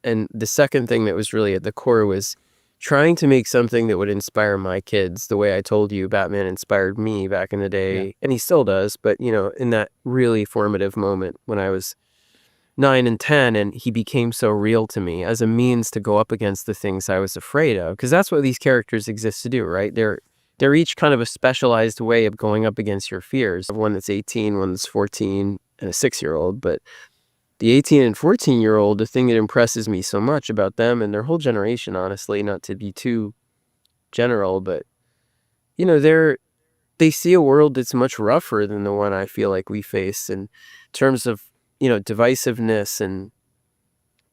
And the second thing that was really at the core was trying to make something that would inspire my kids the way I told you Batman inspired me back in the Yeah. day, and he still does, but, in that really formative moment when I was 9 and 10, and he became so real to me as a means to go up against the things I was afraid of, because that's what these characters exist to do, right? They're each kind of a specialized way of going up against your fears. One that's 18, one that's 14, and a 6-year-old, but the 18 and 14-year-old, the thing that impresses me so much about them and their whole generation, honestly, not to be too general, but they see a world that's much rougher than the one I feel like we face in terms of, divisiveness and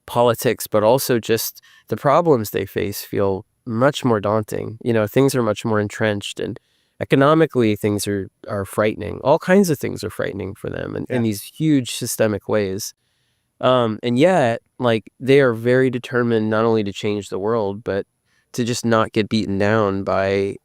politics, but also just the problems they face feel much more daunting. Things are much more entrenched, and economically things are frightening. All kinds of things are frightening for them in Yeah. these huge systemic ways. And yet, like, they are very determined not only to change the world, but to just not get beaten down by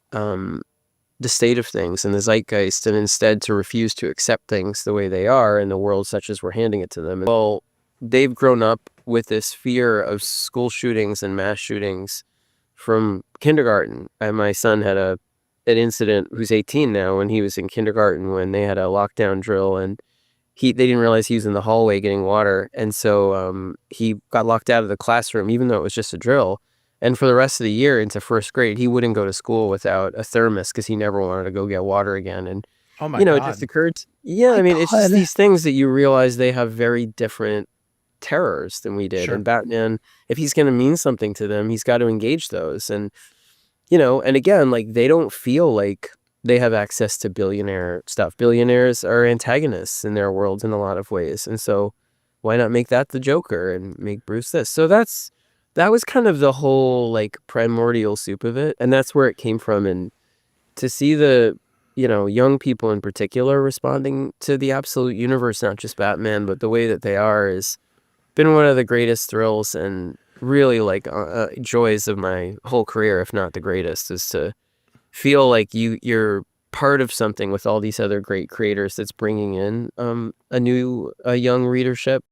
the state of things and the zeitgeist, and instead to refuse to accept things the way they are in the world such as we're handing it to them. Well, they've grown up with this fear of school shootings and mass shootings from kindergarten. And my son had an incident, who's 18 now, when he was in kindergarten, when they had a lockdown drill, and they didn't realize he was in the hallway getting water, and so he got locked out of the classroom, even though it was just a drill. And for the rest of the year into first grade, he wouldn't go to school without a thermos because he never wanted to go get water again. And Oh my it just God. occurred. Yeah, My I mean, it's just God. these things that you realize they have very different terrors than we did. Sure. And Batman, if he's going to mean something to them, he's got to engage those. And and again, like, they don't feel like they have access to billionaire stuff. Billionaires are antagonists in their worlds in a lot of ways. And so why not make that the Joker and make Bruce this? So that was kind of the whole, like, primordial soup of it. And that's where it came from. And to see the, young people in particular responding to the absolute universe, not just Batman, but the way that they are, is been one of the greatest thrills and really, like, joys of my whole career, if not the greatest, is to feel like you're part of something with all these other great creators that's bringing in a young readership.